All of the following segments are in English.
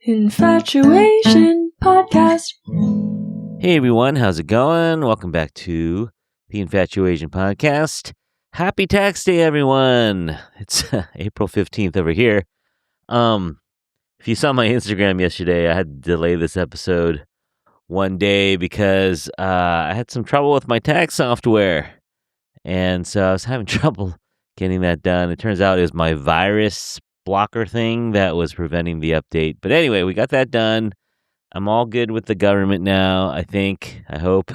Infatuasian podcast. Hey everyone, how's it going? Welcome back to the Infatuasian podcast. Happy Tax Day, everyone! It's April 15th over here. If you saw my Instagram yesterday, I had to delay this episode one day because I had some trouble with my tax software. And so I was having trouble getting that done. It turns out it was my virus blocker thing that was preventing the update. But anyway, we got that done. I'm all good with the government now, I think. I hope.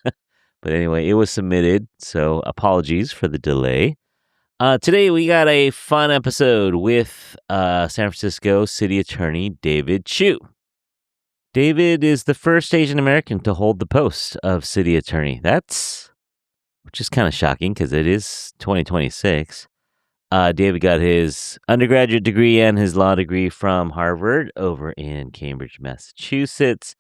But anyway, it was submitted, so apologies for the delay. Today we got a fun episode with San Francisco City Attorney David Chiu. David is the first Asian American to hold the post of City Attorney. Which is kind of shocking because it is 2026. David got his undergraduate degree and his law degree from Harvard over in Cambridge, Massachusetts.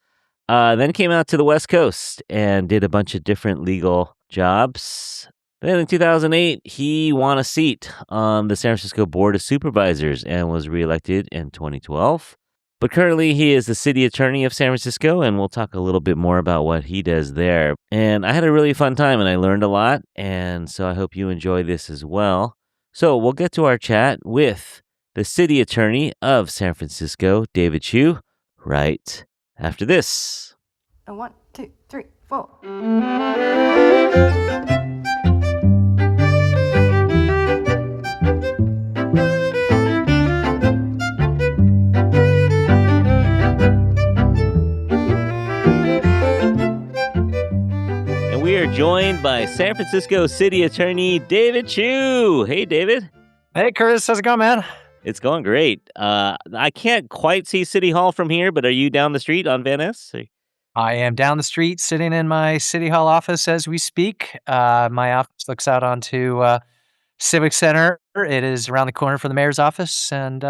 Then came out to the West Coast and did a bunch of different legal jobs. Then in 2008, he won a seat on the San Francisco Board of Supervisors and was reelected in 2012. But currently, he is the city attorney of San Francisco, and we'll talk a little bit more about what he does there. And I had a really fun time, and I learned a lot, and so I hope you enjoy this as well. So we'll get to our chat with the city attorney of San Francisco, David Chiu, right after this. 1, 2, 3, 4. We are joined by San Francisco City Attorney David Chiu. Hey, David. Hey, Chris. How's it going, man? It's going great. I can't quite see City Hall from here, but are you down the street on Van Ness? I am down the street sitting in my City Hall office as we speak. My office looks out onto Civic Center. It is around the corner from the mayor's office and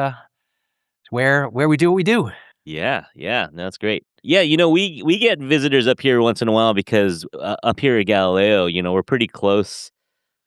where we do what we do. Yeah, that's great. Yeah, we get visitors up here once in a while because up here at Galileo, we're pretty close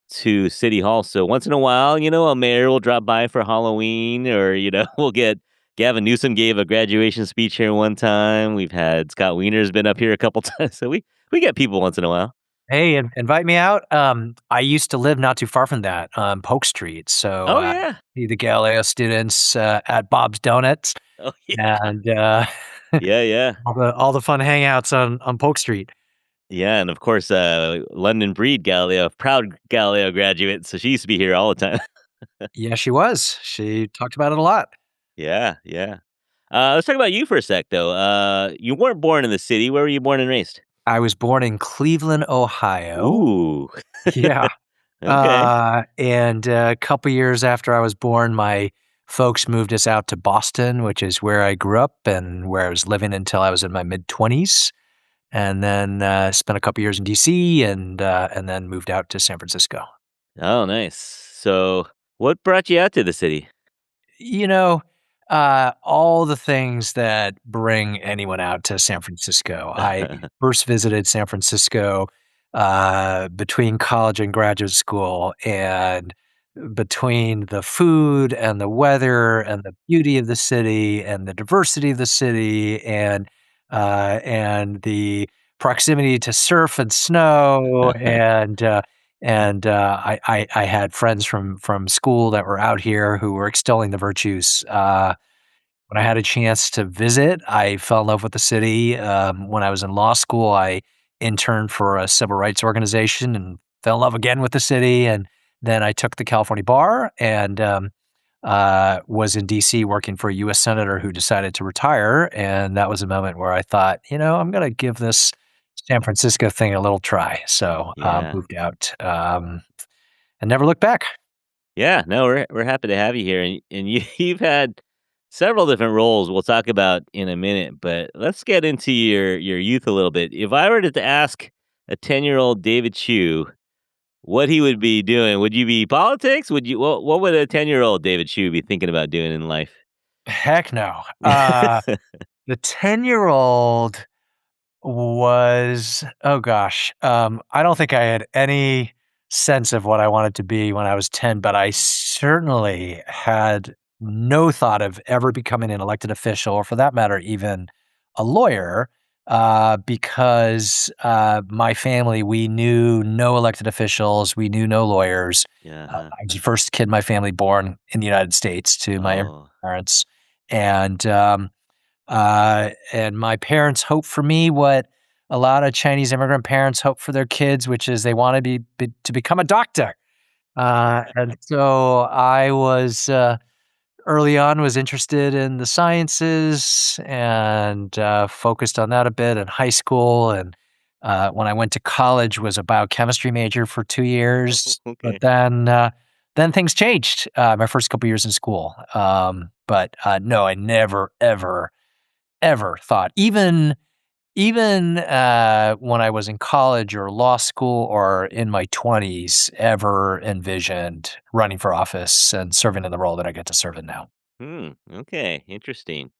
to City Hall. So once in a while, a mayor will drop by for Halloween or, we'll get Gavin Newsom gave a graduation speech here one time. We've had Scott Wiener's been up here a couple times. So we get people once in a while. Hey, invite me out. I used to live not too far from that on Polk Street. So yeah. The Galileo students at Bob's Donuts. Oh, yeah. And yeah. all the fun hangouts on Polk Street. Yeah, and of course, London Breed Galileo, proud Galileo graduate, so she used to be here all the time. Yeah, she was. She talked about it a lot. Yeah. Let's talk about you for a sec, though. You weren't born in the city. Where were you born and raised? I was born in Cleveland, Ohio. Ooh. Yeah. Okay. And a couple years after I was born, my folks moved us out to Boston, which is where I grew up and where I was living until I was in my mid-20s. And then spent a couple years in D.C. and then moved out to San Francisco. Oh, nice. So what brought you out to the city? All the things that bring anyone out to San Francisco. I first visited San Francisco between college and graduate school, and between the food and the weather and the beauty of the city and the diversity of the city and the proximity to surf and snow and I had friends from school that were out here who were extolling the virtues. When I had a chance to visit, I fell in love with the city. When I was in law school, I interned for a civil rights organization and fell in love again with the city. And then I took the California bar and was in D.C. working for a U.S. senator who decided to retire. And that was a moment where I thought, I'm going to give this San Francisco thing a little try. So moved out and never looked back. Yeah, no, we're happy to have you here. And you've had several different roles we'll talk about in a minute, but let's get into your youth a little bit. If I were to ask a 10-year-old David Chiu what he would be doing, would you be politics? What would a 10-year-old David Chiu be thinking about doing in life? Heck no. The 10-year-old was, I don't think I had any sense of what I wanted to be when I was 10, but I certainly had no thought of ever becoming an elected official, or for that matter, even a lawyer, because my family, we knew no elected officials, we knew no lawyers. Yeah. I was the first kid in my family born in the United States to my Oh. parents, and my parents hoped for me what a lot of Chinese immigrant parents hope for their kids, which is they want to become a doctor. And so I was early on was interested in the sciences and focused on that a bit in high school. And when I went to college, was a biochemistry major for 2 years. But Okay. then things changed. My first couple years in school. But no, I never ever thought, even when I was in college or law school or in my 20s, ever envisioned running for office and serving in the role that I get to serve in now. Okay. Interesting.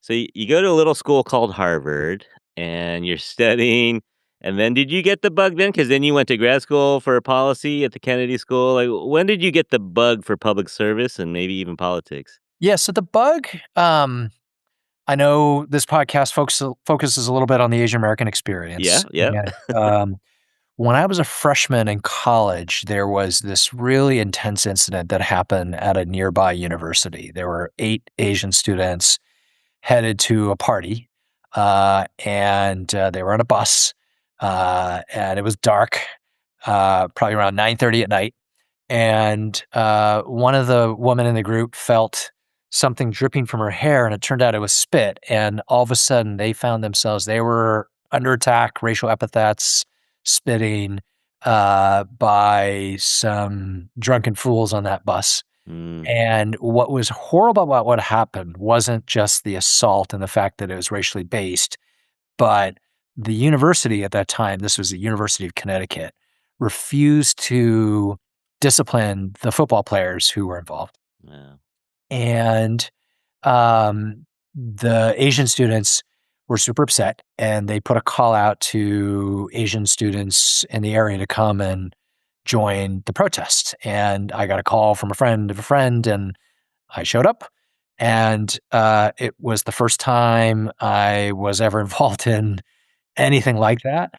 So you go to a little school called Harvard, and you're studying. And then did you get the bug then? Because then you went to grad school for policy at the Kennedy School. Like, when did you get the bug for public service and maybe even politics? Yeah, so the bug, I know this podcast focuses a little bit on the Asian American Yeah. experience. Yeah. And when I was a freshman in college, there was this really intense incident that happened at a nearby university. There were 8 Asian students headed to a party, and they were on a bus, and it was dark, probably around 9:30 at night. And one of the women in the group felt something dripping from her hair, and it turned out it was spit. And all of a sudden, they found themselves they were under attack, racial epithets, spitting by some drunken fools on that bus. Mm, And what was horrible about what happened wasn't just the assault and the fact that it was racially based, but the university at that time, this was the University of Connecticut, refused to discipline the football players who were involved. wow. And the Asian students were super upset, and they put a call out to Asian students in the area to come and join the protest. And I got a call from a friend of a friend, and I showed up. And it was the first time I was ever involved in anything like that.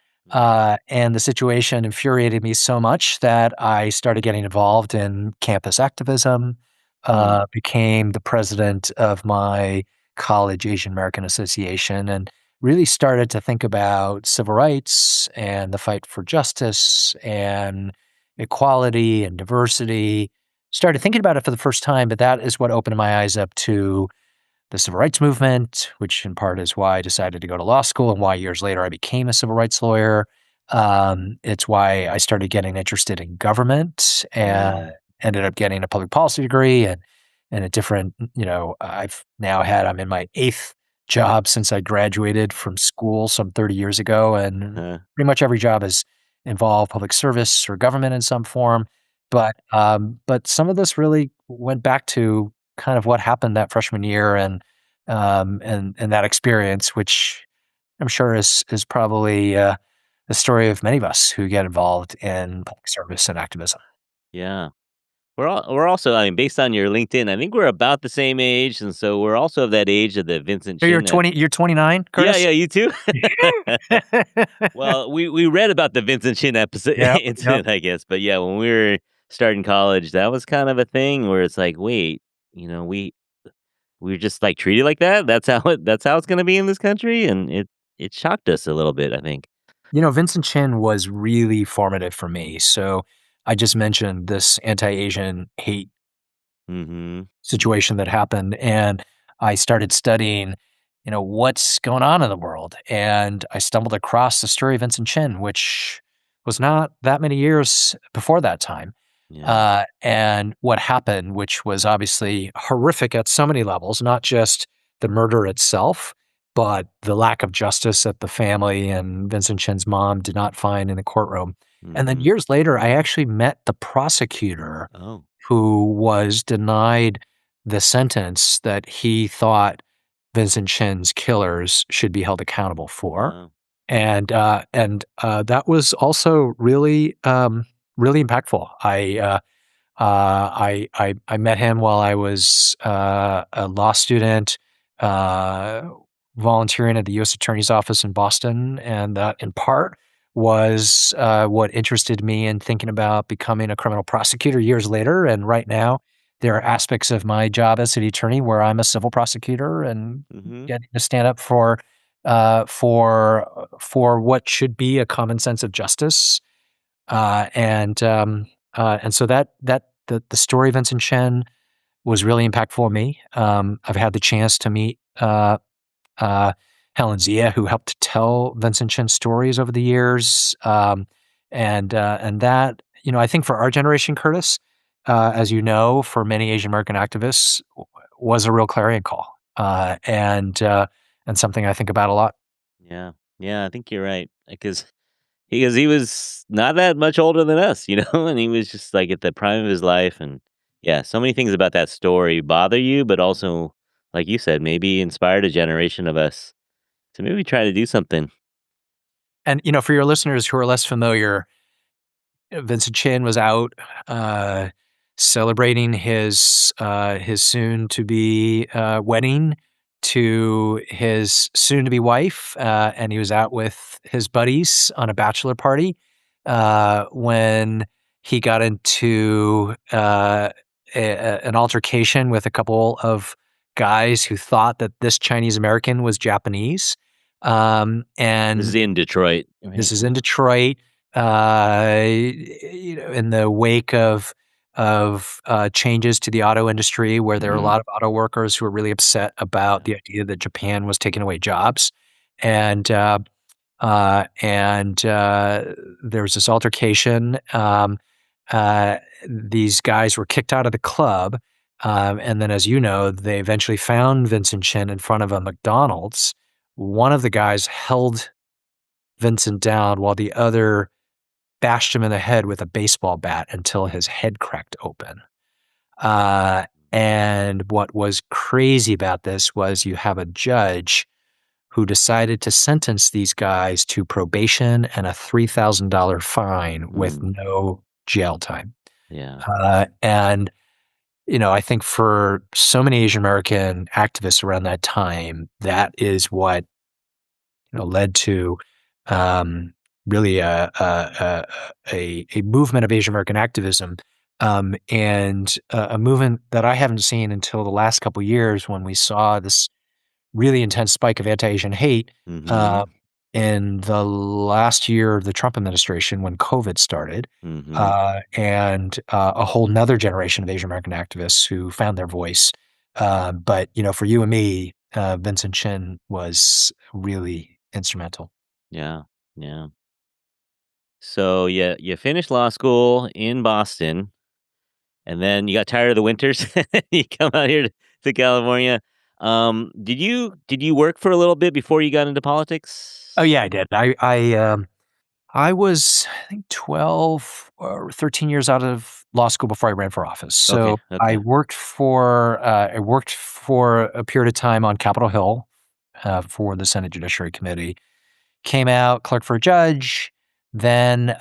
And the situation infuriated me so much that I started getting involved in campus activism, Hmm. became the president of my college Asian American Association, and really started to think about civil rights and the fight for justice and equality and diversity. Started thinking about it for the first time, but that is what opened my eyes up to the civil rights movement, which in part is why I decided to go to law school and why years later I became a civil rights lawyer. It's why I started getting interested in government and Yeah. ended up getting a public policy degree and a different, I'm in my 8th job since I graduated from school some 30 years ago. And Uh-huh. pretty much every job has involved public service or government in some form. But some of this really went back to kind of what happened that freshman year and that experience, which I'm sure is probably the story of many of us who get involved in public service and activism. Yeah. We're also, I mean, based on your LinkedIn, I think we're about the same age, and so we're also of that age of the Vincent So you're Chin. 20, you're 29, Yeah, Curtis? yeah, you too. Well, we read about the Vincent Chin episode Yep, yep. incident, I guess, but yeah, when we were starting college, that was kind of a thing where it's like, wait, we're just like treated like that. That's how it's going to be in this country, and it shocked us a little bit, I think. Vincent Chin was really formative for me. So I just mentioned this anti-Asian hate Hmm. situation that happened, and I started studying, what's going on in the world, and I stumbled across the story of Vincent Chin, which was not that many years before that time, Yeah. and what happened, which was obviously horrific at so many levels, not just the murder itself, but the lack of justice that the family and Vincent Chin's mom did not find in the courtroom. And then Hmm. years later, I actually met the prosecutor Oh. who was denied the sentence that he thought Vincent Chin's killers should be held accountable for. Wow. And that was also really, really impactful. I met him while I was a law student, volunteering at the U.S. Attorney's Office in Boston, and that in part was what interested me in thinking about becoming a criminal prosecutor years later. And right now, there are aspects of my job as city attorney where I'm a civil prosecutor and Mm-hmm. getting to stand up for what should be a common sense of justice. And so the story of Vincent Chen was really impactful on me. I've had the chance to meet uh, Helen Zia, who helped to tell Vincent Chen's stories over the years, and that, I think for our generation, Curtis, as you know, for many Asian American activists, was a real clarion call, and something I think about a lot. Yeah. Yeah, I think you're right. Because he was not that much older than us, and he was just like at the prime of his life. And yeah, so many things about that story bother you, but also, like you said, maybe inspired a generation of us to maybe try to do something. And for your listeners who are less familiar, Vincent Chin was out uh, celebrating his soon to be wedding to his soon to be wife, and he was out with his buddies on a bachelor party when he got into an altercation with a couple of guys who thought that this Chinese American was Japanese. This is And in Detroit, this right? is in Detroit, in the wake of changes to the auto industry, where there are a Hmm. lot of auto workers who are really upset about the idea that Japan was taking away jobs, and there was this altercation. These guys were kicked out of the club, and then, as you know, they eventually found Vincent Chin in front of a McDonald's. One of the guys held Vincent down while the other bashed him in the head with a baseball bat until his head cracked open. And what was crazy about this was you have a judge who decided to sentence these guys to probation and a $3,000 fine with Mm, no jail time. yeah. And I think for so many Asian American activists around that time, that is what led to um, really a movement of Asian American activism, and a movement that I haven't seen until the last couple of years when we saw this really intense spike of anti-Asian hate Hmm. uh, in the last year of the Trump administration when COVID started, Hmm. and a whole nother generation of Asian American activists who found their voice. But for you and me, Vincent Chin was really instrumental. Yeah. Yeah. So you finished law school in Boston, and then you got tired of the winters. You come out here to California. Did you work for a little bit before you got into Oh politics? yeah, I did. I was, I think, 12 or 13 years out of law school before I ran for office. Okay. So Okay. I worked for a period of time on Capitol Hill for the Senate Judiciary Committee. Came out, clerked for a judge, then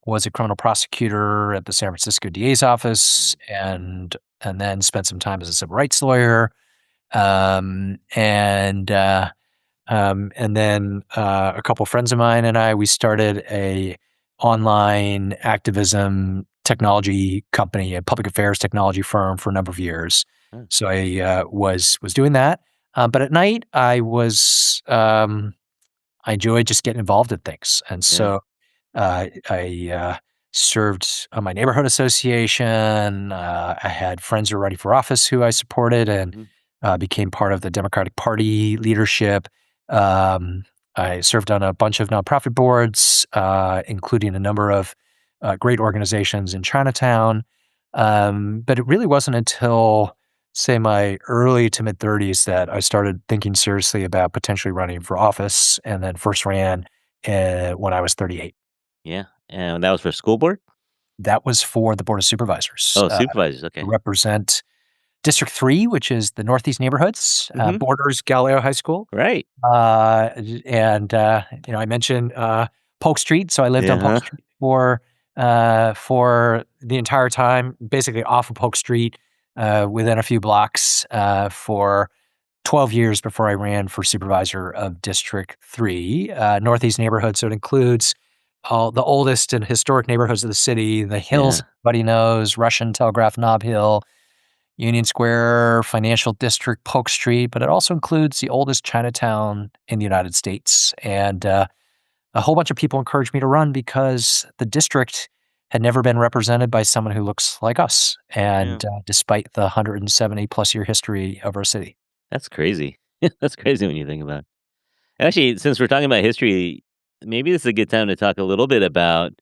was a criminal prosecutor at the San Francisco DA's office, Mm. and then spent some time as a civil rights lawyer. Um, and uh, and then a couple friends of mine and we started a online activism technology company, a public affairs technology firm for a number of years. Huh. So I was doing that, but at night I enjoyed just getting involved in things, and Yeah. so I served on my neighborhood association. I had friends who were running for office who I supported, and Hmm. became part of the Democratic Party leadership. Um, I served on a bunch of nonprofit boards, including a number of great organizations in Chinatown. But it really wasn't until, say, my early to mid 30s that I started thinking seriously about potentially running for office, and then first ran when I was 38. Yeah. And that was for school board. That was for the Board of Supervisors Oh, supervisors. to Okay. represent District 3, which is the Northeast neighborhoods, Hmm. borders Galileo High School. Right. And I mentioned Polk Street. So I lived on Polk Yeah. Street for for the entire time, basically off of Polk Street, within a few blocks, for 12 years before I ran for supervisor of District 3, Northeast neighborhood. So it includes all the oldest and historic neighborhoods of the city, the hills Yeah. everybody knows, Russian Telegraph Knob Hill, Union Square, Financial District, Polk Street, but it also includes the oldest Chinatown in the United States. And a whole bunch of people encouraged me to run because the district had never been represented by someone who looks like us. Yeah. And despite the 170 plus year history of our city. That's crazy. That's crazy when you think about it. Actually, since we're talking about history, maybe this is a good time to talk a little bit about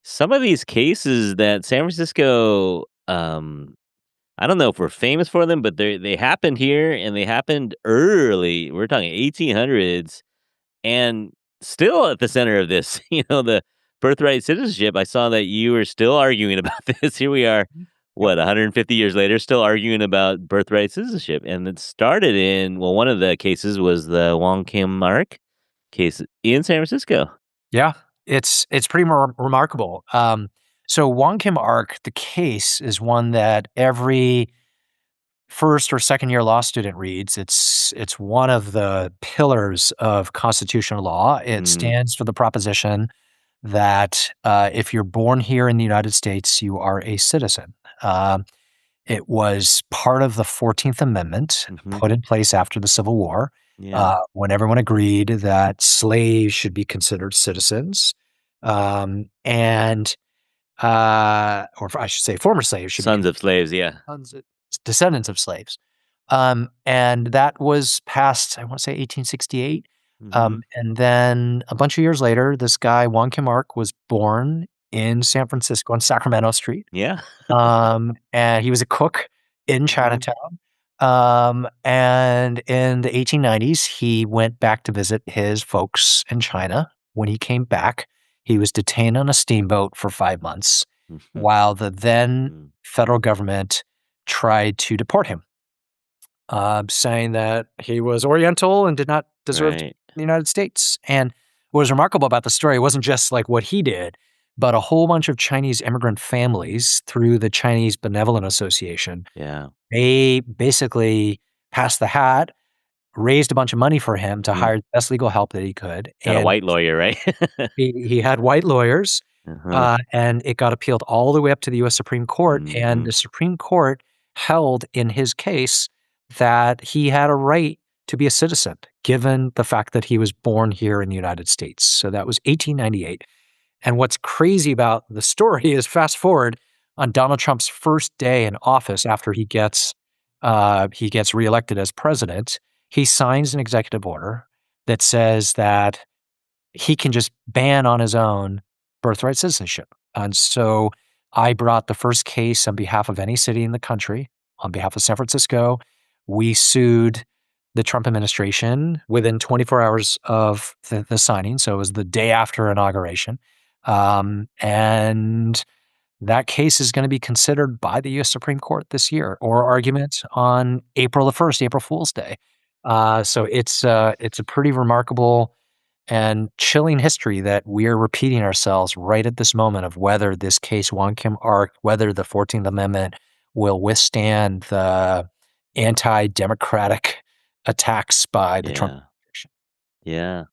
some of these cases that San Francisco, I don't know if we're famous for them, but they happened here and they happened early. We're talking 1800s and still at the center of this, the birthright citizenship. I saw that you were still arguing about this. Here we are, Yep. 150 years later, still arguing about birthright citizenship. And it started well, one of the cases was the Wong Kim Mark case in San Francisco. Yeah, it's pretty remarkable. So Wong Kim Ark, the case is one that every first or second year law student reads. It's one of the pillars of constitutional law. It Mm, stands for the proposition that if you're born here in the United States, you are a citizen. It was part of the 14th Amendment hmm. put in place after the Civil War, Yeah. when everyone agreed that slaves should be considered citizens, and or I should say, former slaves should be Sons of slaves. Yeah. sons descendants of slaves. And that was passed, I want to say 1868. Hmm. And then a bunch of years later, this guy, Wong Kim Ark, was born in San Francisco on Sacramento Street. Yeah. And he was a cook in Hmm. Chinatown. And in the 1890s, he went back to visit his folks in China. When he came back, he was detained on a steamboat for 5 months Hmm. while the then Hmm. federal government tried to deport him, saying that he was Oriental and did not deserve to be Right. in the United States. And what was remarkable about the story wasn't just like what he did, but a whole bunch of Chinese immigrant families through the Chinese Benevolent Association. Yeah. They basically passed the hat, raised a bunch of money for him to Hmm. hire the best legal help that he could, Got a and white lawyer, right? he had white lawyers, Uh-huh. and it got appealed all the way up to the US Supreme Court, and Hmm. the Supreme Court held in his case that he had a right to be a citizen, given the fact that he was born here in the United States. So that was 1898. And what's crazy about the story is fast forward on Donald Trump's first day in office after he gets reelected as president, he signs an executive order that says that he can just ban on his own birthright citizenship. And so I brought the first case on behalf of any city in the country, on behalf of San Francisco. We sued the Trump administration within 24 hours of the signing. So it was the day after inauguration. And that case is going to be considered by the U.S. Supreme Court this year, or argument on April the 1st, April Fool's Day. So it's a pretty remarkable and chilling history that we're repeating ourselves right at this moment of whether this case, Wong Kim Ark, whether the 14th Amendment will withstand the anti-democratic attacks by the Trump Yeah. administration. Yeah.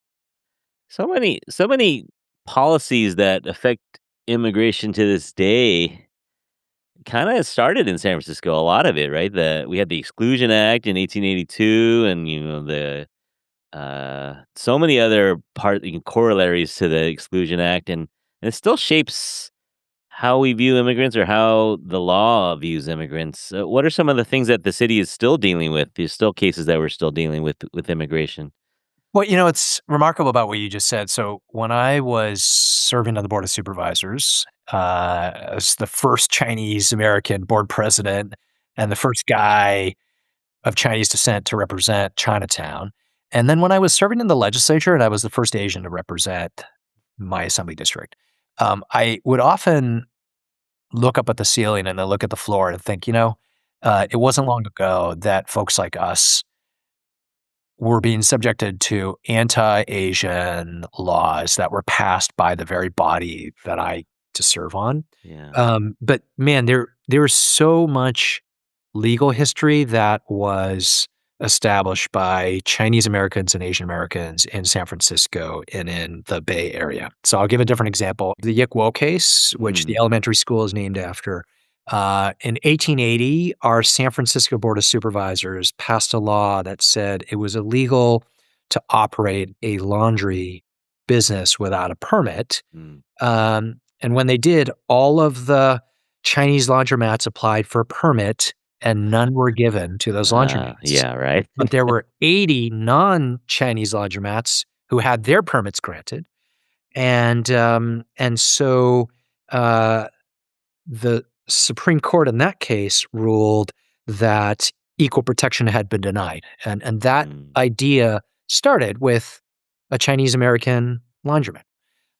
So many policies that affect immigration to this day kind of started in San Francisco. A lot of it, right? We had the Exclusion Act in 1882, and the so many other corollaries to the Exclusion Act, and it still shapes how we view immigrants or how the law views immigrants. What are some of the things that the city is still dealing with? There's still cases that we're still dealing with immigration. Well, it's remarkable about what you just said. So when I was serving on the board of supervisors, as the first Chinese American board president and the first guy of Chinese descent to represent Chinatown. And then when I was serving in the legislature and I was the first Asian to represent my assembly district, I would often look up at the ceiling and then look at the floor and think, it wasn't long ago that folks like us were being subjected to anti-Asian laws that were passed by the very body that I to serve on. Yeah. But man, there was so much legal history that was established by Chinese Americans and Asian Americans in San Francisco and in the Bay Area. So I'll give a different example. The Yik Wo case, which the elementary school is named after. In 1880, our San Francisco Board of Supervisors passed a law that said it was illegal to operate a laundry business without a permit. Mm. And when they did, all of the Chinese laundromats applied for a permit and none were given to those laundromats. Yeah, right. But there were 80 non-Chinese laundromats who had their permits granted. And so the Supreme Court in that case ruled that equal protection had been denied. And that idea started with a Chinese American laundromat.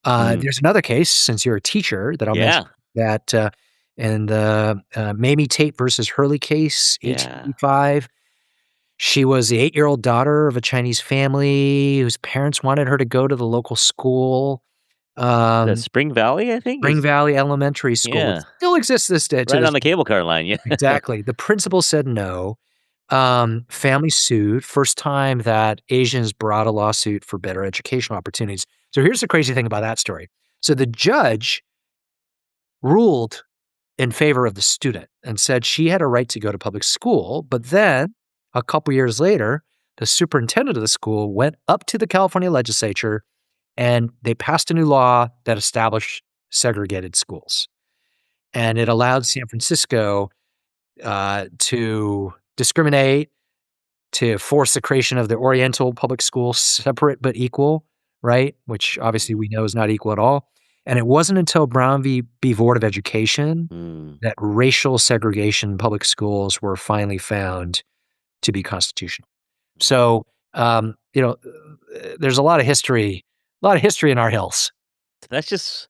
There's another case, since you're a teacher, that I'll mention, that in the Mamie Tate versus Hurley case, 1885, she was the 8-year-old daughter of a Chinese family whose parents wanted her to go to the local school. The Spring Valley, I think? Spring Valley Elementary School. Yeah. It still exists this day. Right on the cable car line, yeah. Exactly. The principal said no. Family sued. First time that Asians brought a lawsuit for better educational opportunities. So here's the crazy thing about that story. So the judge ruled in favor of the student and said she had a right to go to public school. But then a couple years later, the superintendent of the school went up to the California legislature and they passed a new law that established segregated schools. And it allowed San Francisco to discriminate, to force the creation of the Oriental public school, separate but equal, right? Which obviously we know is not equal at all. And it wasn't until Brown v. Board of Education that racial segregation in public schools were finally found to be constitutional. So, there's a lot of history in our hills. That's just,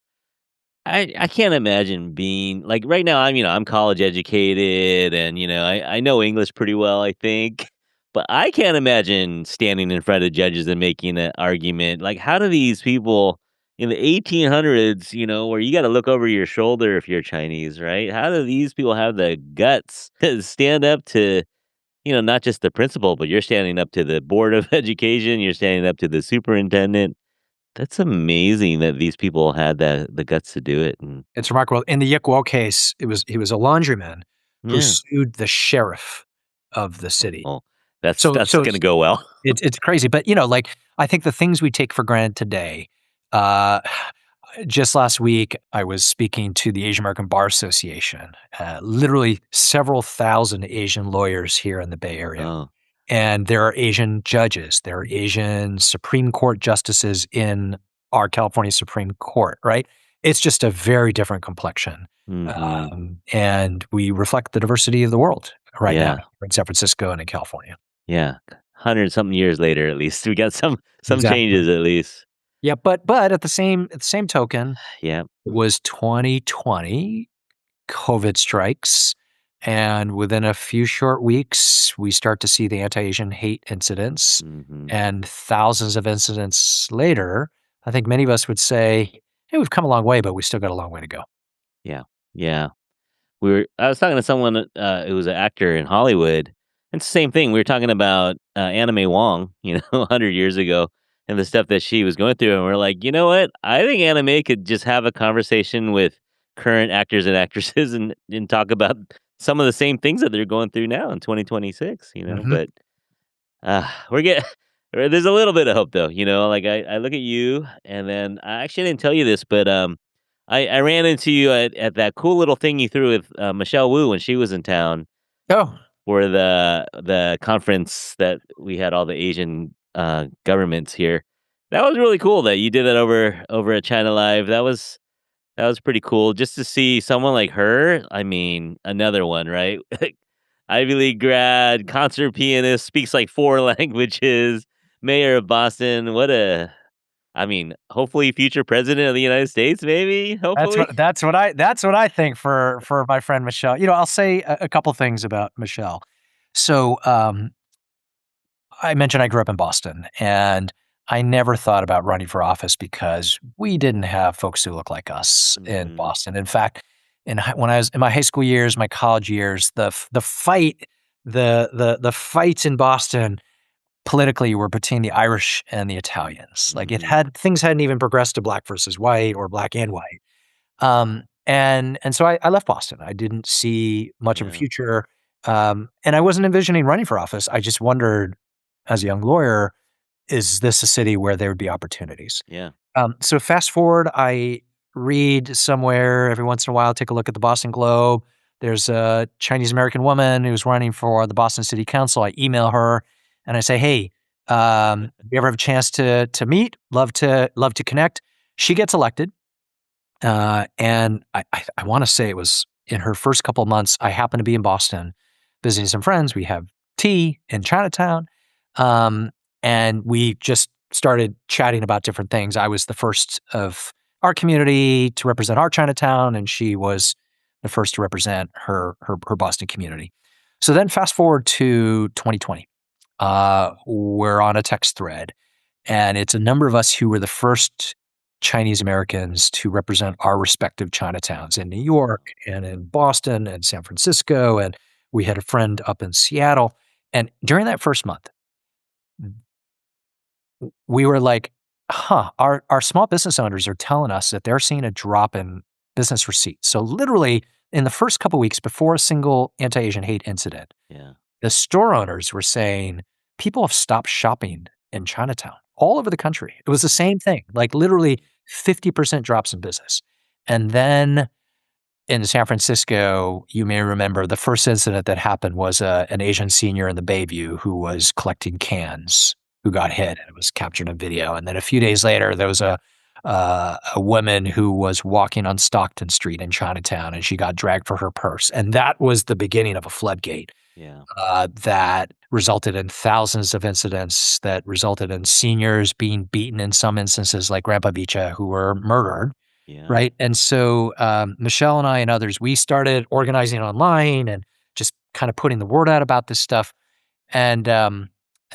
I can't imagine being like right now. I'm college educated, and I know English pretty well, I think, but I can't imagine standing in front of judges and making an argument. Like, how do these people in the 1800s, where you got to look over your shoulder if you're Chinese, right? How do these people have the guts to stand up to, not just the principal, but you're standing up to the board of education, you're standing up to the superintendent. That's amazing that these people had the guts to do it. And it's remarkable. In the Yik Wo case, he was a laundryman who sued the sheriff of the city. Oh, that's going to go well. It's crazy, but I think the things we take for granted today. Just last week, I was speaking to the Asian American Bar Association. Literally several thousand Asian lawyers here in the Bay Area. Oh. And there are Asian judges, there are Asian Supreme Court justices in our California Supreme Court, right? It's just a very different complexion. And we reflect the diversity of the world right now in San Francisco and in California. Yeah. 100-something years later, at least. We got some changes at least. Yeah, but at the same token, it was 2020, COVID strikes. And within a few short weeks, we start to see the anti-Asian hate incidents. And thousands of incidents later, I think many of us would say, hey, we've come a long way, but we still got a long way to go. Yeah. Yeah. I was talking to someone who was an actor in Hollywood. And it's the same thing. We were talking about Anime Wong, 100 years ago, and the stuff that she was going through. And we're like, you know what? I think anime could just have a conversation with current actors and actresses and talk about some of the same things that they're going through now in 2026, but there's a little bit of hope though, like I look at you, and then I actually didn't tell you this, but I ran into you at that cool little thing you threw with Michelle Wu when she was in town. Oh, for the conference that we had all the Asian governments here. That was really cool that you did that over at China Live. That was pretty cool just to see someone like her. I mean, another one, right? Ivy League grad, concert pianist, speaks like 4 languages, mayor of Boston. Hopefully future president of the United States, maybe. Hopefully. That's what I think for my friend Michelle. I'll say a couple things about Michelle. So, I mentioned I grew up in Boston, and I never thought about running for office because we didn't have folks who look like us in Mhm. Boston. In fact, when I was in my high school years, my college years, the fights in Boston politically were between the Irish and the Italians. Like Mhm. things hadn't even progressed to black versus white or black and white. And so I left Boston. I didn't see much of a Yeah. future, and I wasn't envisioning running for office. I just wondered, as a young lawyer, is this a city where there would be opportunities? Yeah. So fast forward, I read somewhere every once in a while, take a look at the Boston Globe. There's a Chinese American woman who's running for the Boston City Council. I email her and I say, "Hey, you ever have a chance to meet? Love to connect." She gets elected, and I want to say it was in her first couple of months. I happened to be in Boston visiting some friends. We have tea in Chinatown, um, and we just started chatting about different things. I was the first of our community to represent our Chinatown, and she was the first to represent her Boston community. So then, fast forward to 2020. We're on a text thread, and it's a number of us who were the first Chinese Americans to represent our respective Chinatowns in New York and in Boston and San Francisco. And we had a friend up in Seattle. And during that first month, we were like, our small business owners are telling us that they're seeing a drop in business receipts. So literally in the first couple weeks before a single anti-Asian hate incident, Yeah. the store owners were saying people have stopped shopping in Chinatown all over the country. It was the same thing, like literally 50% drops in business. And then in San Francisco, you may remember the first incident that happened was an Asian senior in the Bayview who was collecting cans who got hit, and it was captured on video. And then a few days later, there was a woman who was walking on Stockton Street in Chinatown, and she got dragged for her purse. And that was the beginning of a floodgate Yeah. that resulted in thousands of incidents, that resulted in seniors being beaten in some instances, like Grandpa Vicha, who were murdered. Yeah. Right. And so Michelle and I and others, we started organizing online and just kind of putting the word out about this stuff. And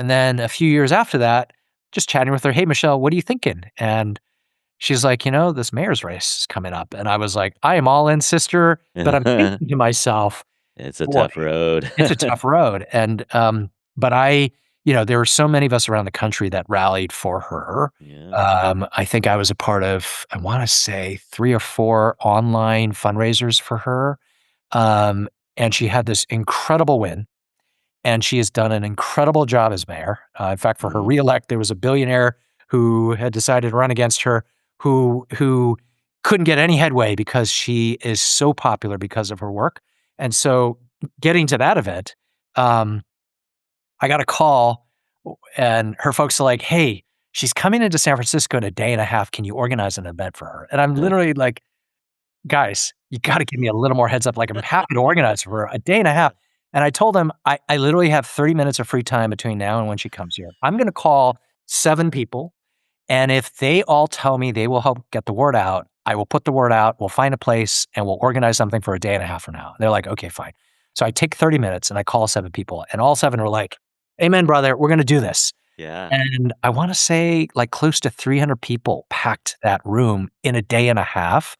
then a few years after that, just chatting with her, "Hey, Michelle, what are you thinking?" And she's like, "This mayor's race is coming up." And I was like, "I am all in, sister." But I'm thinking to myself, It's a boy, tough road. it's a tough road. And but there were so many of us around the country that rallied for her. Yeah. I think I was a part of, I want to say, 3 or 4 online fundraisers for her. And she had this incredible win, and she has done an incredible job as mayor. In fact, for her Mhm. reelect, there was a billionaire who had decided to run against her, who couldn't get any headway because she is so popular because of her work. And so, getting to that event, um, I got a call, and her folks are like, "Hey, she's coming into San Francisco in a day and a half. Can you organize an event for her?" And I'm literally like, "Guys, you gotta give me a little more heads up. Like, I'm happy to organize for her, a day and a half." And I told them, I literally have 30 minutes of free time between now and when she comes here. I'm gonna call 7 people, and if they all tell me they will help get the word out, I will put the word out, we'll find a place, and we'll organize something for a day and a half from now. And they're like, "Okay, fine." So I take 30 minutes and I call 7 people, and all 7 are like, "Amen, brother. We're gonna do this." Yeah. And I wanna say, like, close to 300 people packed that room in a day and a half,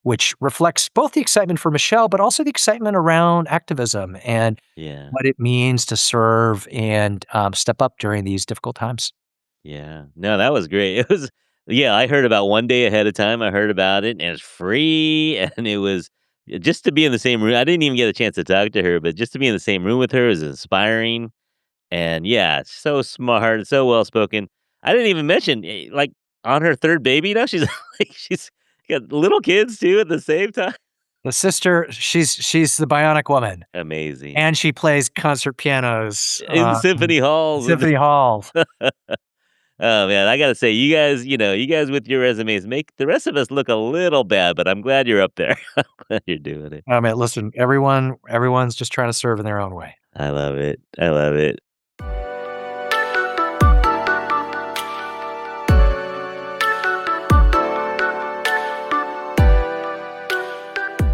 which reflects both the excitement for Michelle, but also the excitement around activism and Yeah. what it means to serve and, step up during these difficult times. Yeah. No, that was great. It was yeah, I heard about one day ahead of time. I heard about it, and it's free, and it was just to be in the same room. I didn't even get a chance to talk to her, but just to be in the same room with her is inspiring. And yeah, so smart, so well spoken. I didn't even mention like on her third baby now. She's like she's got little kids too at the same time. The sister, she's the bionic woman, Amazing. and she plays concert pianos, In symphony halls and symphony halls. oh man, I gotta say, you guys with your resumes make the rest of us look a little bad, but I'm glad you're up there. I'm glad you're doing it. I mean, listen, everyone's just trying to serve in their own way. I love it. I love it.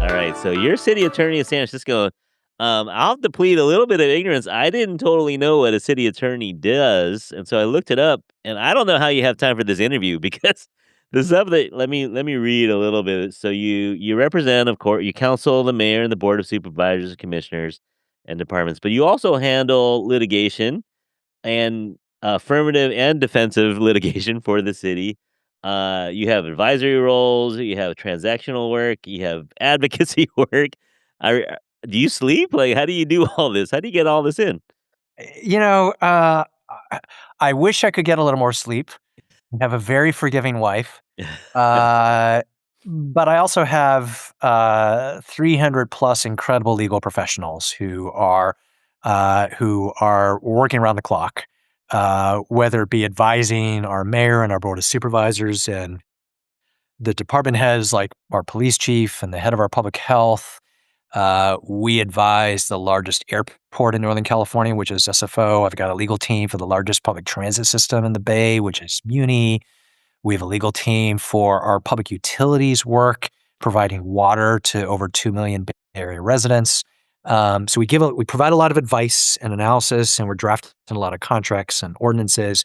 All right, so you're city attorney in San Francisco. I'll have to plead a little bit of ignorance. I didn't totally know what a city attorney does, and so I looked it up. and I don't know how you have time for this interview because the stuff that let me read a little bit. So you represent, of course, you counsel the mayor and the board of supervisors, commissioners, and departments, but you also handle litigation and affirmative and defensive litigation for the city. You have advisory roles, you have transactional work, you have advocacy work. I, do you sleep? Like, how do you do all this? How do you get all this in? You know, I wish I could get a little more sleep. I have a very forgiving wife. Uh, but I also have 300 plus incredible legal professionals who are working around the clock, whether it be advising our mayor and our board of supervisors and the department heads like our police chief and the head of our public health. We advise the largest airport in Northern California, which is SFO. I've got a legal team for the largest public transit system in the Bay, which is Muni. We have a legal team for our public utilities work, providing water to over 2 million Bay Area residents. So we provide a lot of advice and analysis, and we're drafting a lot of contracts and ordinances.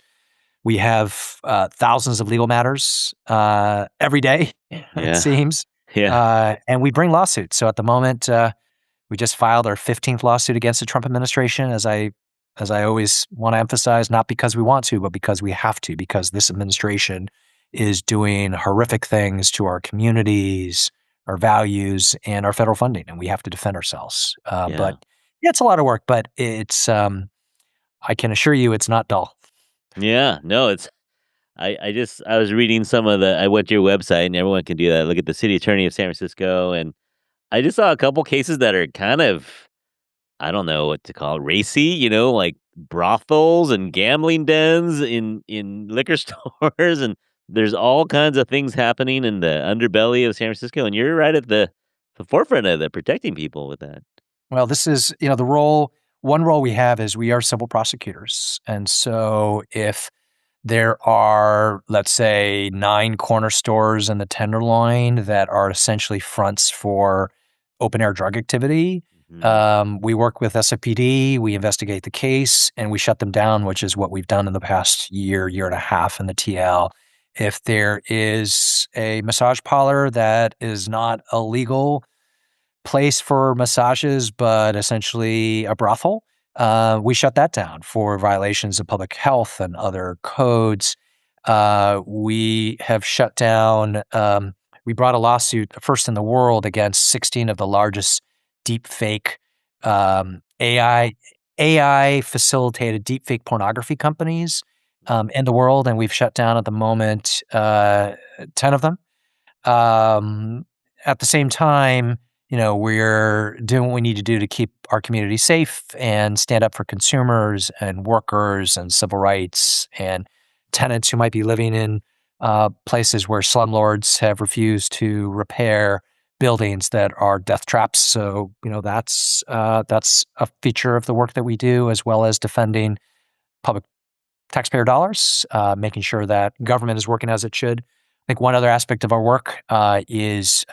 We have thousands of legal matters every day, it Yeah, seems, yeah, and we bring lawsuits. So at the moment, we just filed our 15th lawsuit against the Trump administration, as I always want to emphasize, not because we want to, but because we have to, because this administration is doing horrific things to our communities, our values, and our federal funding, and we have to defend ourselves. yeah, But yeah, it's a lot of work, but I can assure you it's not dull. yeah. No, it's I was reading some of the. I went to your website, and everyone can do that. Look at the city attorney of San Francisco, and I just saw a couple cases that are kind of, I don't know what to call it, racy, like brothels and gambling dens in liquor stores, and there's all kinds of things happening in the underbelly of San Francisco, and you're right at the forefront of that, protecting people with that. Well, this is, one role we have is we are civil prosecutors. And so if there are, let's say, 9 corner stores in the Tenderloin that are essentially fronts for open air drug activity, Mhm. we work with SFPD, we investigate the case, and we shut them down, which is what we've done in the past year and a half in the TL. If there is a massage parlor that is not a legal place for massages, but essentially a brothel, we shut that down for violations of public health and other codes. We have shut down, we brought a lawsuit, first in the world, against 16 of the largest deep fake AI facilitated deep fake pornography companies in the world. And we've shut down at the moment 10 of them. Um, at the same time, we're doing what we need to do to keep our community safe and stand up for consumers and workers and civil rights and tenants who might be living in places where slumlords have refused to repair buildings that are death traps. So, that's a feature of the work that we do, as well as defending public taxpayer dollars, making sure that government is working as it should. I think one other aspect of our work is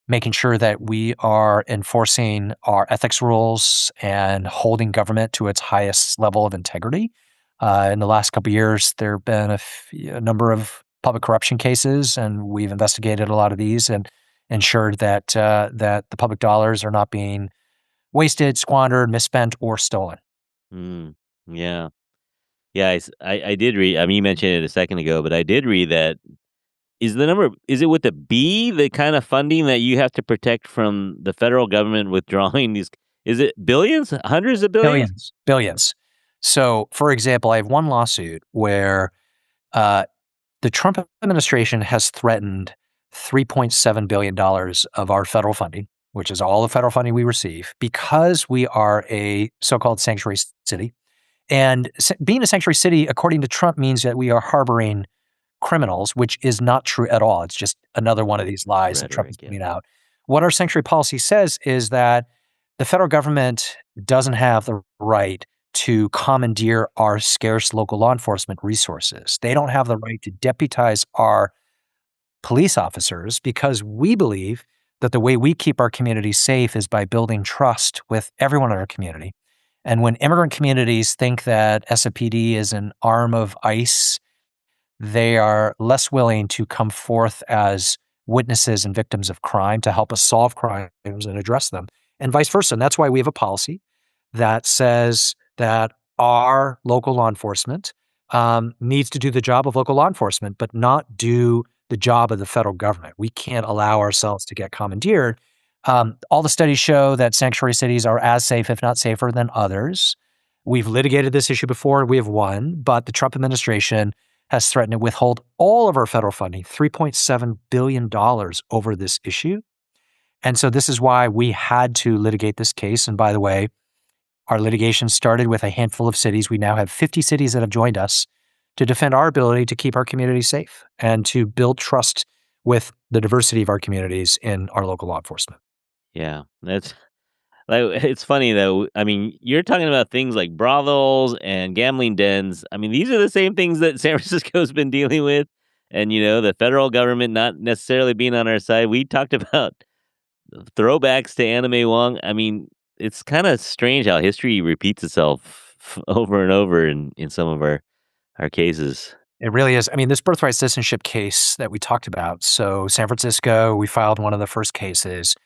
making sure that we are enforcing our ethics rules and holding government to its highest level of integrity. In the last couple of years, there have been a number of public corruption cases, and we've investigated a lot of these and ensured that the public dollars are not being wasted, squandered, misspent, or stolen. Mm, yeah. Yeah, I did read. I mean, you mentioned it a second ago, but I did read that. Is it with the B, the kind of funding that you have to protect from the federal government withdrawing these? Is it billions, hundreds of billions? Billions, billions. So, for example, I have one lawsuit where uh, the Trump administration has threatened $3.7 billion of our federal funding, which is all the federal funding we receive, because we are a so-called sanctuary city. And being a sanctuary city, according to Trump, means that we are harboring criminals, which is not true at all. It's just another one of these lies that Trump is Rhetoric, yeah. putting out. What our sanctuary policy says is that the federal government doesn't have the right to commandeer our scarce local law enforcement resources. They don't have the right to deputize our police officers, because we believe that the way we keep our community safe is by building trust with everyone in our community. And when immigrant communities think that SFPD is an arm of ICE, they are less willing to come forth as witnesses and victims of crime to help us solve crimes and address them, and vice versa. And that's why we have a policy that says that our local law enforcement needs to do the job of local law enforcement, but not do the job of the federal government. We can't allow ourselves to get commandeered. All the studies show that sanctuary cities are as safe, if not safer, than others. We've litigated this issue before. We have won, but the Trump administration has threatened to withhold all of our federal funding, $3.7 billion over this issue. And so this is why we had to litigate this case. And by the way, our litigation started with a handful of cities. We now have 50 cities that have joined us to defend our ability to keep our communities safe and to build trust with the diversity of our communities in our local law enforcement. Yeah, that's like it's funny though. I mean, you're talking about things like brothels and gambling dens. I mean, these are the same things that San Francisco's been dealing with, and the federal government not necessarily being on our side. We talked about throwbacks to anime Wong. I mean, it's kind of strange how history repeats itself over and over in some of our cases. It really is. I mean, this birthright citizenship case that we talked about. So San Francisco, we filed one of the first cases.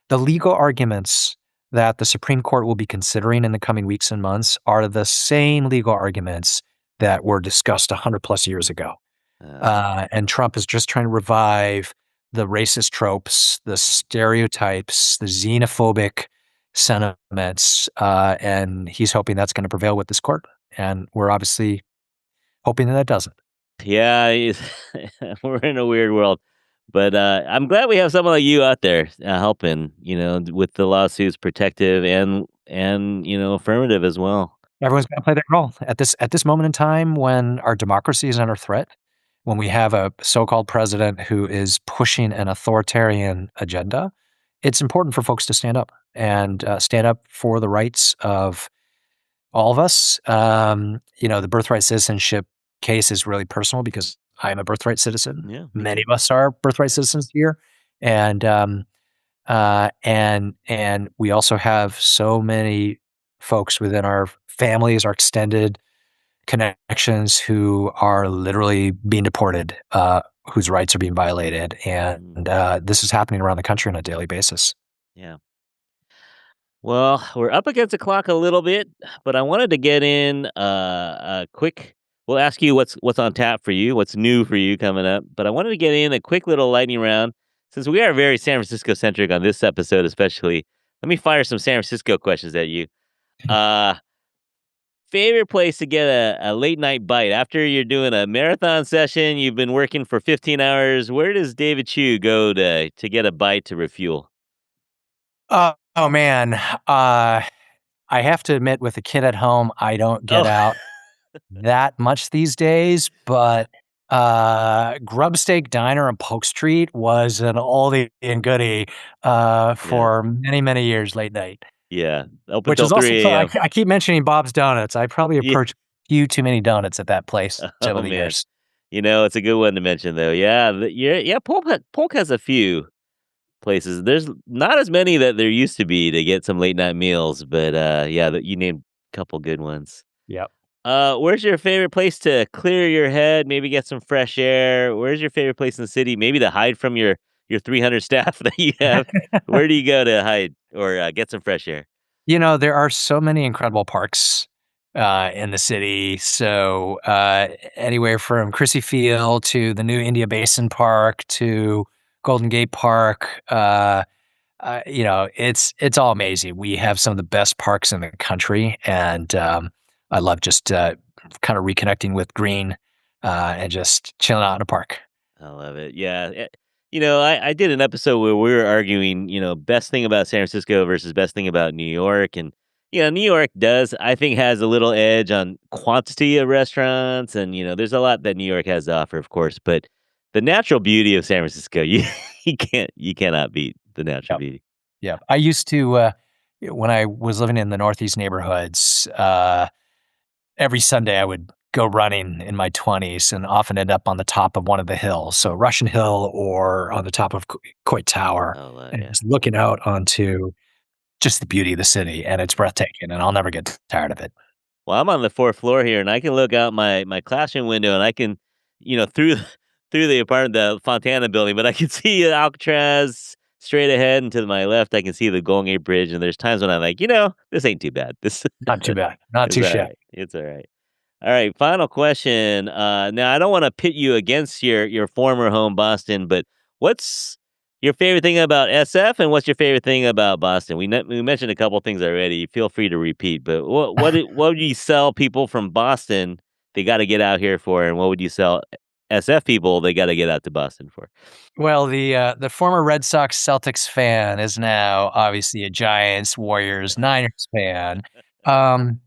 The legal arguments that the Supreme Court will be considering in the coming weeks and months are the same legal arguments that were discussed 100 plus years ago. And Trump is just trying to revive the racist tropes, the stereotypes, the xenophobic sentiments, and he's hoping that's going to prevail with this court. And we're obviously hoping that it doesn't. Yeah, we're in a weird world, but I'm glad we have someone like you out there helping, with the lawsuits, protective and affirmative as well. Everyone's got to play their role at this moment in time when our democracy is under threat, when we have a so-called president who is pushing an authoritarian agenda. It's important for folks to stand up and stand up for the rights of all of us. The birthright citizenship case is really personal because I'm a birthright citizen. Yeah, Many of us are birthright citizens here, and we also have so many folks within our families, our extended connections, who are literally being deported, whose rights are being violated, and this is happening around the country on a daily basis. yeah. Well, we're up against the clock a little bit, but I wanted to get in a quick. We'll ask you what's on tap for you, what's new for you coming up. But I wanted to get in a quick little lightning round since we are very San Francisco centric on this episode, especially. Let me fire some San Francisco questions at you. Favorite place to get a late night bite after you're doing a marathon session? You've been working for 15 hours. Where does David Chiu go to get a bite to refuel? Oh man, I have to admit, with a kid at home, I don't get out that much these days. But Grub Steak Diner on Polk Street was an oldie and goodie for many years late night. Yeah, open Which till is also 3 fun. a.m. I keep mentioning Bob's Donuts. I probably have Yeah. purchased a few too many donuts at that place over the man. years. It's a good one to mention though. Yeah, Polk has a few places. There's not as many that there used to be to get some late night meals, but you named a couple good ones. Yep. Where's your favorite place to clear your head? Maybe get some fresh air. Where's your favorite place in the city? Maybe to hide from your 300 staff that you have. Where do you go to hide or get some fresh air? There are so many incredible parks in the city. So anywhere from Crissy Field to the new India Basin Park to Golden Gate Park, it's all amazing. We have some of the best parks in the country, and I love just kind of reconnecting with green and just chilling out in a park. I love it. Yeah. I did an episode where we were arguing, best thing about San Francisco versus best thing about New York. And, New York I think, has a little edge on quantity of restaurants. And, there's a lot that New York has to offer, of course. But the natural beauty of San Francisco, you cannot beat the natural beauty. Yeah. I used to, when I was living in the Northeast neighborhoods, every Sunday I would go running in my 20s and often end up on the top of one of the hills. So Russian Hill or on the top of Coit Tower, Oh, and just looking out onto just the beauty of the city, and it's breathtaking, and I'll never get tired of it. Well, I'm on the 4th floor here, and I can look out my classroom window, and I can, through through the apartment, the Fontana building, but I can see Alcatraz straight ahead, and to my left, I can see the Golden Gate Bridge. And there's times when I'm like, this ain't too bad. This Not too bad. Not is too all shabby. right. It's all right. All right, final question. Now I don't want to pit you against your former home, Boston, but what's your favorite thing about SF, and what's your favorite thing about Boston? We mentioned a couple things already. Feel free to repeat, but what would you sell people from Boston they got to get out here for, and what would you sell SF people they got to get out to Boston for? Well, the former Red Sox Celtics fan is now obviously a Giants, Warriors, Niners fan. Um,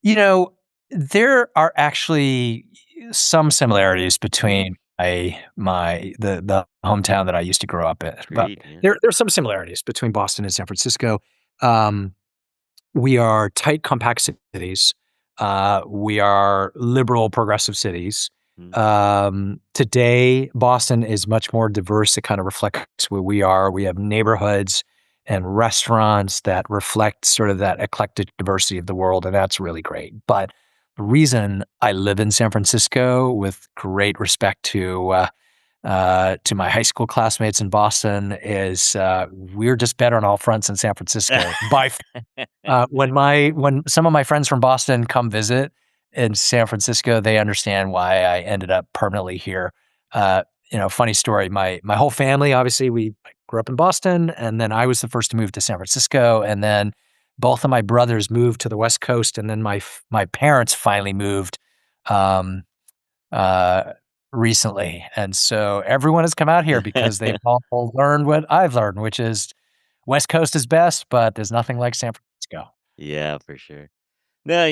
you know, there are actually some similarities between the hometown that I used to grow up in, but Agreed. Yeah. there's some similarities between Boston and San Francisco. Um, we are tight, compact cities. We are liberal, progressive cities. Mm, Today, Boston is much more diverse. It kind of reflects where we are. We have neighborhoods and restaurants that reflect sort of that eclectic diversity of the world, and that's really great. But the reason I live in San Francisco, with great respect to my high school classmates in Boston, is we're just better on all fronts in San Francisco. When some of my friends from Boston come visit in San Francisco, they understand why I ended up permanently here. Funny story. My whole family, obviously, we grew up in Boston, and then I was the first to move to San Francisco, and then both of my brothers moved to the West Coast, and then my parents finally moved um, uh, recently, and so everyone has come out here because they've all learned what I've learned, which is West Coast is best, but there's nothing like San Francisco. yeah, for sure. No,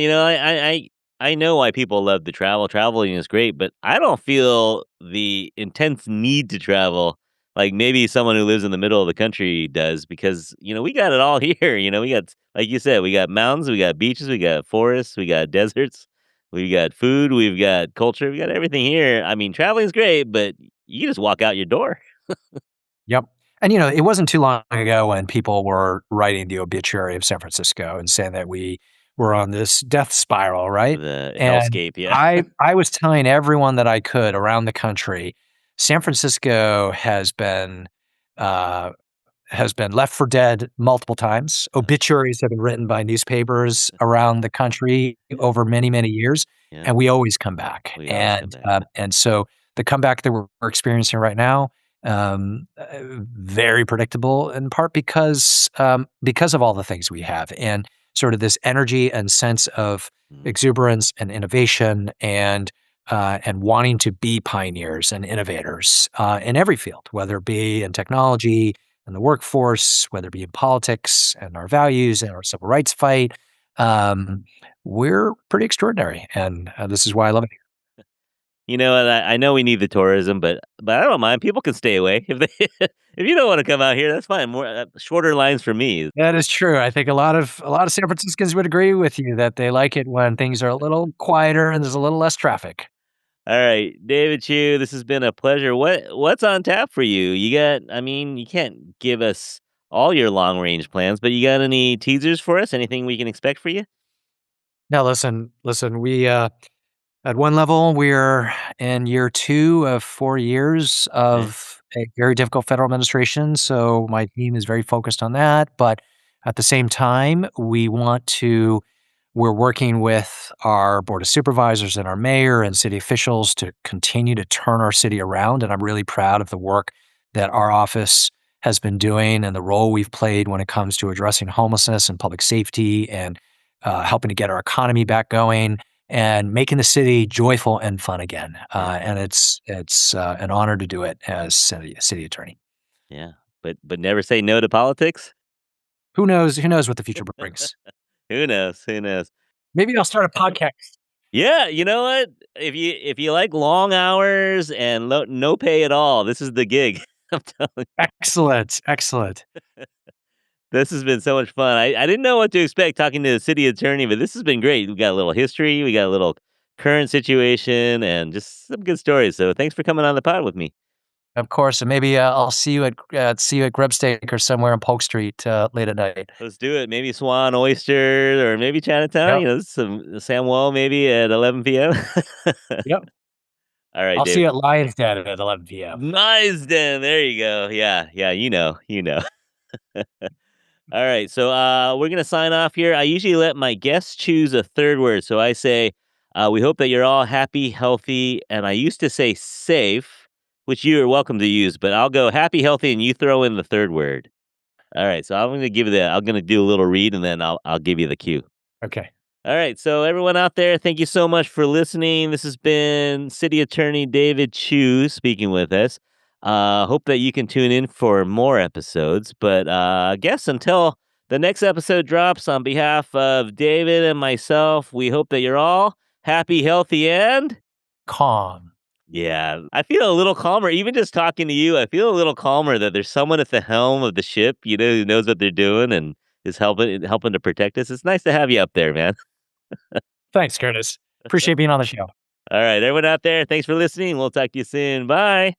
I know why people love to travel. Traveling is great, but I don't feel the intense need to travel like maybe someone who lives in the middle of the country does, because we got it all here. We got, like you said, we got mountains, we got beaches, we got forests, we got deserts, we got food, we've got culture, we got everything here. I mean, traveling is great, but you can just walk out your door. Yep. And, it wasn't too long ago when people were writing the obituary of San Francisco and saying that we were on this death spiral, right? The And hellscape, yeah. I was telling everyone that I could around the country, San Francisco uh, has been left for dead multiple times. Obituaries have been written by newspapers around the country over many, many years, Yeah, and we always come back. we always come And back. and so the comeback that we're experiencing right now, very predictable, in part because of all the things we have, and sort of this energy and sense of Mm, exuberance and innovation, and wanting to be pioneers and innovators in every field, whether it be in technology and the workforce, whether it be in politics and our values and our civil rights fight. Um, we're pretty extraordinary, and this is why I love it. And I know we need the tourism, but I don't mind. People can stay away if they if you don't want to come out here. That's fine. More shorter lines for me. That is true. I think a lot of San Franciscans would agree with you that they like it when things are a little quieter and there's a little less traffic. All right, David Chiu, this has been a pleasure. What's on tap for you? I mean, you can't give us all your long range plans, but you got any teasers for us? Anything we can expect for you? Now, listen. We at one level, we're in year 2 of 4 years Okay. of a very difficult federal administration, so my team is very focused on that, but at the same time, we're working with our board of supervisors and our mayor and city officials to continue to turn our city around, and I'm really proud of the work that our office has been doing and the role we've played when it comes to addressing homelessness and public safety, and helping to get our economy back going and making the city joyful and fun again. Yeah, And it's an honor to do it as city attorney. yeah. But never say no to politics. Who knows? Who knows what the future brings? Who knows? Who knows? Maybe I'll start a podcast. Yeah, you know what? If you like long hours and no pay at all, this is the gig. I'm telling you. Excellent, excellent. This has been so much fun. I didn't know what to expect talking to the city attorney, but this has been great. We got a little history, we got a little current situation, and just some good stories. So thanks for coming on the pod with me. Of course, and maybe I'll see you at Grubstake or somewhere on Polk Street late at night. Let's do it. Maybe Swan Oyster or maybe Chinatown. Yep. Some Samuel maybe at 11 p.m. Yep. All right, I'll see Dave. you at Lions Den at 11 p.m. Nice, Den. There you go. Yeah, yeah. You know. All right, so we're gonna sign off here. I usually let my guests choose a third word, so I say, "We hope that you're all happy, healthy," and I used to say "safe," which you are welcome to use, but I'll go happy, healthy, and you throw in the third word. All right, so I'm gonna give you the. I'm gonna do a little read, and then I'll give you the cue. Okay. All right, so everyone out there, thank you so much for listening. This has been City Attorney David Chiu speaking with us. Hope that you can tune in for more episodes. But I guess until the next episode drops, on behalf of David and myself, we hope that you're all happy, healthy, and Calm. yeah, I feel a little calmer. Even just talking to you, I feel a little calmer that there's someone at the helm of the ship, who knows what they're doing and is helping to protect us. It's nice to have you up there, man. Thanks, Curtis. Appreciate being on the show. All right, everyone out there, thanks for listening. We'll talk to you soon. Bye.